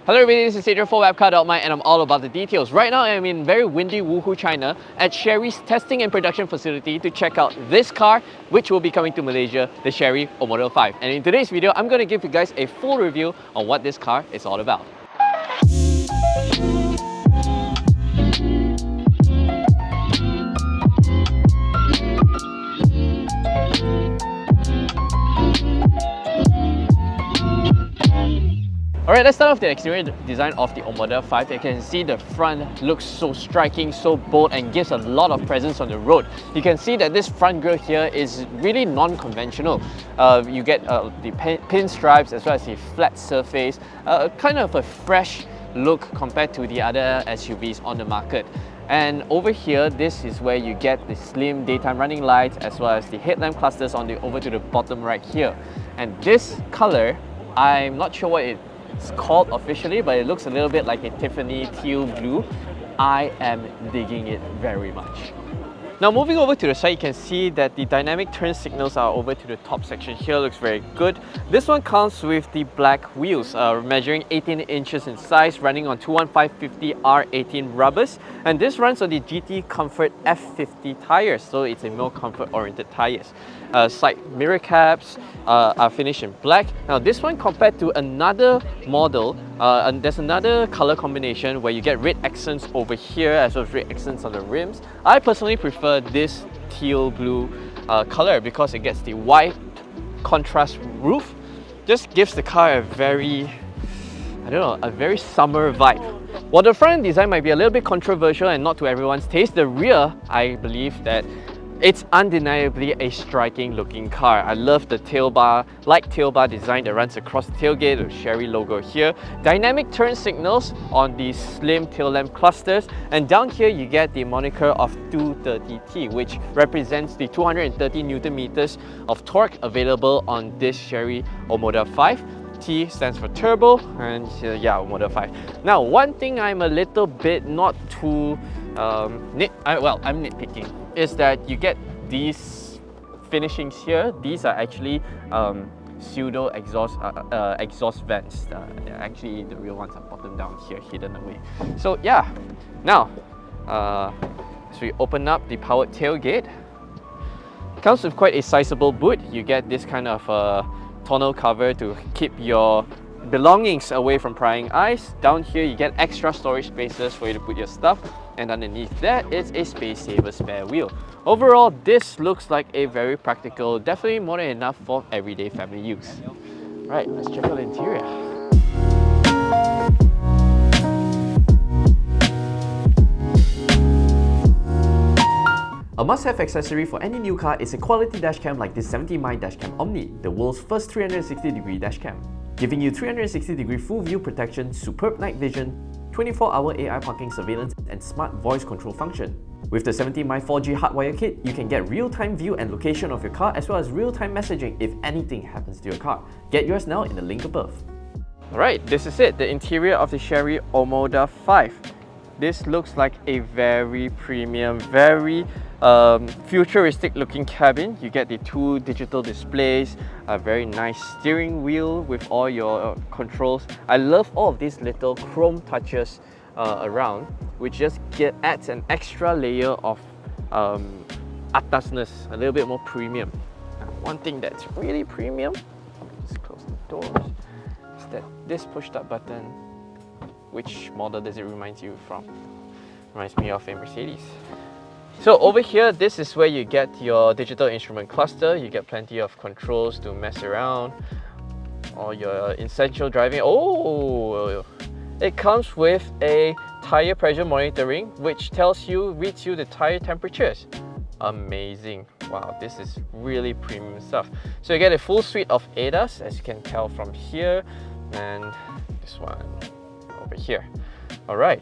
Hello everybody, this is Adrian for WapCar.my and I'm all about the details. Right now I'm in very windy Wuhu, China at Chery's testing and production facility to check out this car which will be coming to Malaysia, the Chery Omoda 5. And in today's video, I'm going to give you guys a full review on what this car is all about. Alright, let's start off the exterior design of the Omoda 5. You can see the front looks so striking, so bold, and gives a lot of presence on the road. You can see that this front grille here is really non-conventional. You get the pinstripes as well as the flat surface, kind of a fresh look compared to the other SUVs on the market. And over here, this is where you get the slim daytime running lights as well as the headlamp clusters over to the bottom right here. And this color, I'm not sure what it's called officially, but it looks a little bit like a Tiffany teal blue. I am digging it very much. Now moving over to the side, you can see that the dynamic turn signals are over to the top section here. Looks very good. This one comes with the black wheels, measuring 18 inches in size, running on 21550 R18 rubbers, and this runs on the GT Comfort F50 tires, so it's a more comfort oriented tires. Side mirror caps are finished in black. Now this one, compared to another model, and there's another color combination where you get red accents over here as well as red accents on the rims. I personally prefer this teal blue color because it gets the white contrast roof. Just gives the car a very, a very summer vibe. While the front design might be a little bit controversial and not to everyone's taste, the rear, I believe that it's undeniably a striking looking car. I love the tail bar design that runs across the tailgate with Chery logo here. Dynamic turn signals on the slim tail lamp clusters, and down here you get the moniker of 230T, which represents the 230 Newton meters of torque available on this Chery Omoda 5. T stands for turbo, and yeah, Omoda 5. Now, one thing I'm a little bit not too I'm nitpicking, is that you get these finishings here. These are actually pseudo exhaust vents. Actually, the real ones are bottom down here, hidden away. So yeah, now as we open up the powered tailgate, it comes with quite a sizable boot. You get this kind of tonneau cover to keep your belongings away from prying eyes. Down here you get extra storage spaces for you to put your stuff, and underneath that is a space saver spare wheel. Overall, this looks like a very practical, definitely more than enough for everyday family use. Right, let's check out the interior. A must-have accessory for any new car is a quality dashcam like this 70mm Dashcam Omni, the world's first 360-degree dashcam. Giving you 360-degree full view protection, superb night vision, 24-hour AI parking surveillance, and smart voice control function. With the 70mm 4G hardwire kit, you can get real-time view and location of your car as well as real-time messaging if anything happens to your car. Get yours now in the link above. Alright, this is it, the interior of the Chery Omoda 5. This looks like a very premium, very futuristic looking cabin. You get the 2 digital displays, a very nice steering wheel with all your controls. I love all of these little chrome touches around, which just adds an extra layer of atasness, a little bit more premium. Now, one thing that's really premium, just close the doors, is that this push-start button. Which model does it remind you from? Reminds me of a Mercedes. So over here, this is where you get your digital instrument cluster. You get plenty of controls to mess around, or your essential driving. Oh, it comes with a tire pressure monitoring, which reads you the tire temperatures. Amazing. Wow, this is really premium stuff. So you get a full suite of ADAS, as you can tell from here, and this one over here. Alright.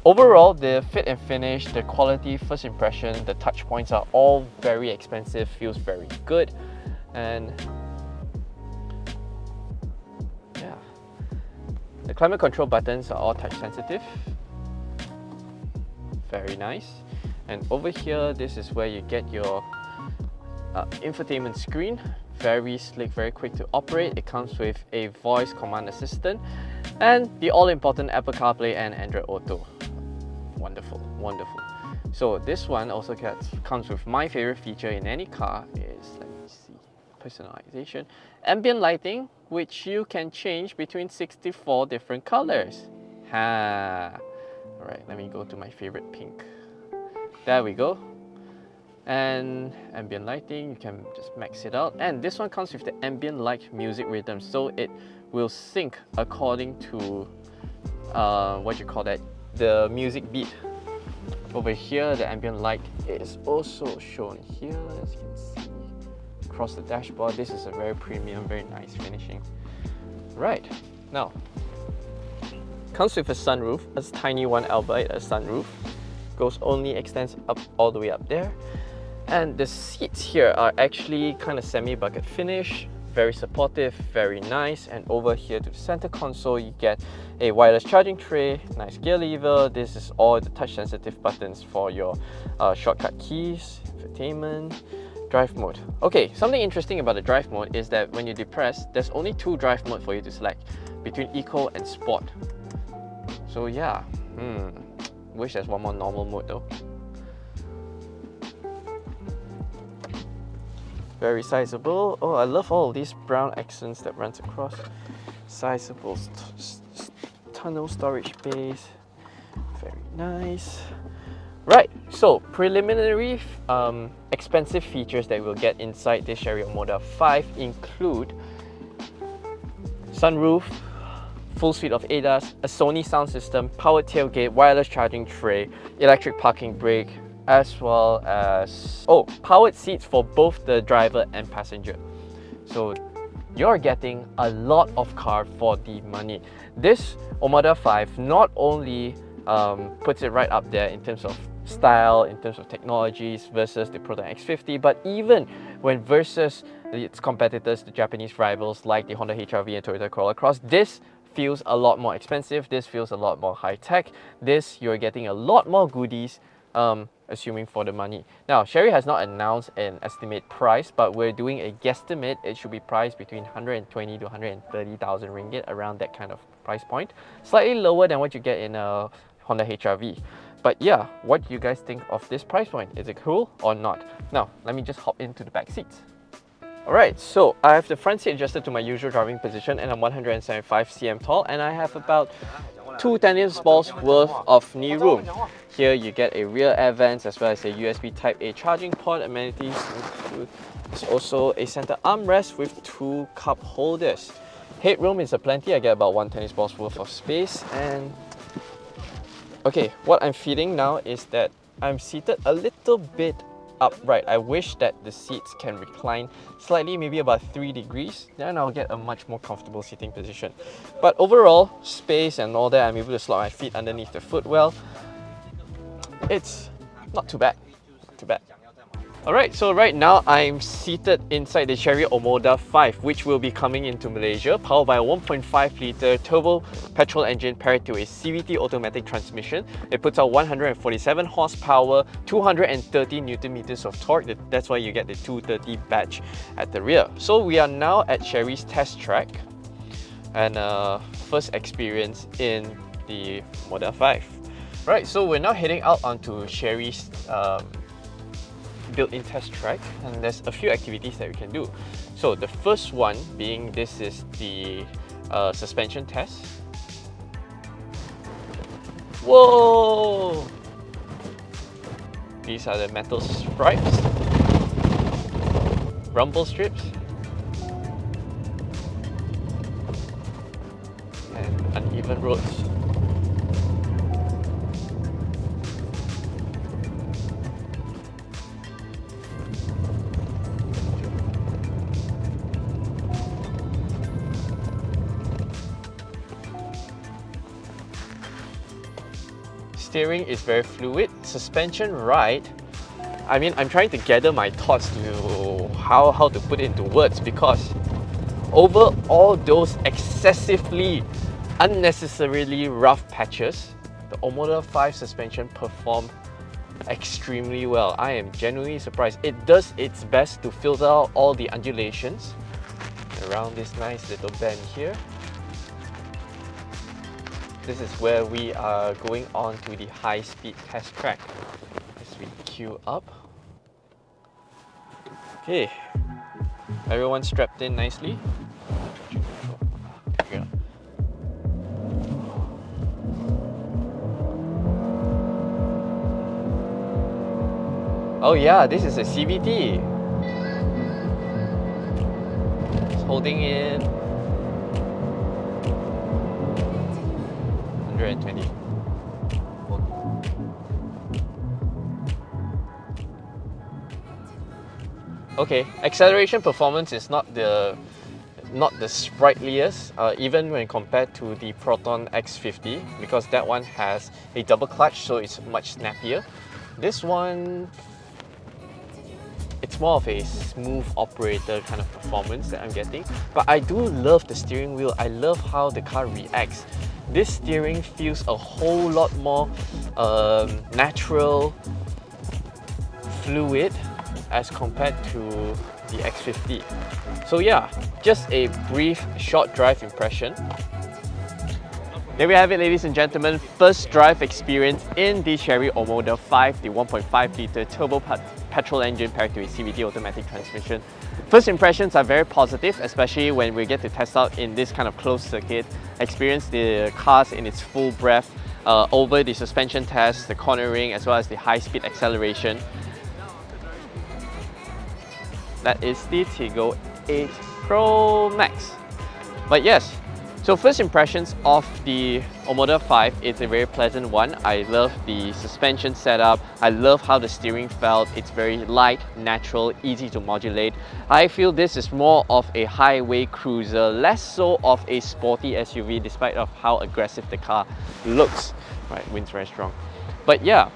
Overall, the fit and finish, the quality, first impression, the touch points are all very expensive, feels very good, and yeah. The climate control buttons are all touch sensitive. Very nice. And over here, this is where you get your infotainment screen. Very slick, very quick to operate. It comes with a voice command assistant. And the all-important Apple CarPlay and Android Auto. Wonderful, wonderful. So this one also comes with my favorite feature in any car is, let me see, personalization. Ambient lighting, which you can change between 64 different colors. Alright, let me go to my favorite pink. There we go. And ambient lighting, you can just max it out. And this one comes with the ambient light music rhythm, so it will sync according to what you call that, the music beat. Over here, the ambient light is also shown here, as you can see across the dashboard. This is a very premium, very nice finishing. Right, now comes with a sunroof, a tiny one, albeit a sunroof. Extends up all the way up there. And the seats here are actually kind of semi-bucket finish, very supportive, very nice. And over here to the center console, you get a wireless charging tray, nice gear lever. This is all the touch sensitive buttons for your shortcut keys, infotainment, drive mode. Okay, something interesting about the drive mode is that when you depress, there's only 2 drive modes for you to select between Eco and Sport. So yeah, wish there's one more normal mode though. Very sizable. Oh, I love all of these brown accents that runs across. Sizable tunnel storage space. Very nice. Right, so preliminary expensive features that we'll get inside this Chery Omoda 5 include sunroof, full suite of ADAS, a Sony sound system, powered tailgate, wireless charging tray, electric parking brake, as well as powered seats for both the driver and passenger. So you're getting a lot of car for the money. This Omoda 5 not only puts it right up there in terms of style, in terms of technologies versus the Proton X50, but even when versus its competitors, the Japanese rivals like the Honda HR-V and Toyota Corolla Cross, this feels a lot more expensive, this feels a lot more high-tech, this you're getting a lot more goodies, assuming for the money. Now, Chery has not announced an estimate price, but we're doing a guesstimate. It should be priced between 120 to 130,000 ringgit, around that kind of price point. Slightly lower than what you get in a Honda HR-V. But yeah, what do you guys think of this price point? Is it cool or not? Now, let me just hop into the back seats. Alright, so I have the front seat adjusted to my usual driving position, and I'm 175 cm tall, and I have about 2 tennis balls worth of knee room. Here you get a rear air vents as well as a USB Type A charging port. Amenities include also a center armrest with 2 cup holders. Headroom is aplenty. I get about 1 tennis ball's worth of space. And okay, what I'm feeling now is that I'm seated a little bit upright. I wish that the seats can recline slightly, maybe about 3 degrees, then I'll get a much more comfortable seating position. But overall, space and all that, I'm able to slot my feet underneath the footwell. It's not too bad, not too bad. Alright, so right now I'm seated inside the Chery Omoda 5, which will be coming into Malaysia, powered by a 1.5 litre turbo petrol engine paired to a CVT automatic transmission. It puts out 147 horsepower, 230 Newton meters of torque. That's why you get the 230 badge at the rear. So we are now at Chery's test track and first experience in the Omoda 5. Right, so we're now heading out onto Chery's built-in test track, and there's a few activities that we can do. So the first one being, this is the suspension test. Whoa! These are the metal stripes, rumble strips, and uneven roads. Steering is very fluid. Suspension right. I mean, I'm trying to gather my thoughts to how to put it into words, because over all those excessively, unnecessarily rough patches, the Omoda 5 suspension performed extremely well. I am genuinely surprised. It does its best to filter out all the undulations around this nice little bend here. this is where we are going on to the high-speed test track. As we queue up. Okay, everyone strapped in nicely. There we go. Oh yeah, this is a CVT. It's holding in 120. Okay, acceleration performance is not the sprightliest, even when compared to the Proton X50, because that one has a double clutch, so it's much snappier. This one, it's more of a smooth operator kind of performance that I'm getting. But I do love the steering wheel. I love how the car reacts. This steering feels a whole lot more natural, fluid as compared to the X50. So yeah, just a brief short drive impression. There we have it, ladies and gentlemen. First drive experience in the Chery Omoda 5, the 1.5 litre turbo petrol engine paired to a CVT automatic transmission. First impressions are very positive, especially when we get to test out in this kind of closed circuit, experience the cars in its full breath over the suspension test, the cornering, as well as the high-speed acceleration. That is the Tiggo 8 Pro Max. But yes, so first impressions of the Omoda 5, it's a very pleasant one. I love the suspension setup. I love how the steering felt. It's very light, natural, easy to modulate. I feel this is more of a highway cruiser, less so of a sporty SUV, despite of how aggressive the car looks. Right, wind's very strong. But yeah,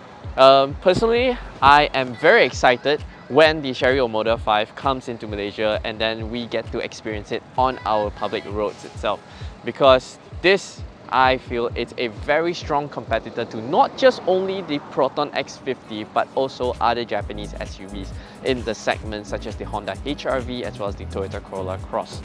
personally, I am very excited when the Chery Omoda 5 comes into Malaysia and then we get to experience it on our public roads itself. Because this, I feel, it's a very strong competitor to not just only the Proton X50 but also other Japanese SUVs in the segment such as the Honda HR-V as well as the Toyota Corolla Cross.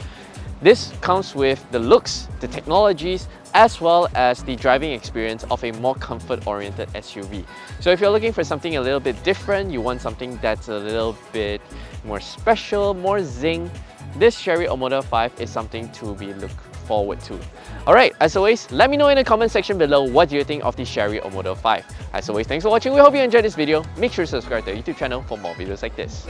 This comes with the looks, the technologies, as well as the driving experience of a more comfort-oriented SUV. So if you're looking for something a little bit different, you want something that's a little bit more special, more zing, this Chery Omoda 5 is something to be looked forward to. Alright, as always, let me know in the comment section below what do you think of the Chery Omoda 5. As always, thanks for watching. We hope you enjoyed this video. Make sure to subscribe to our YouTube channel for more videos like this.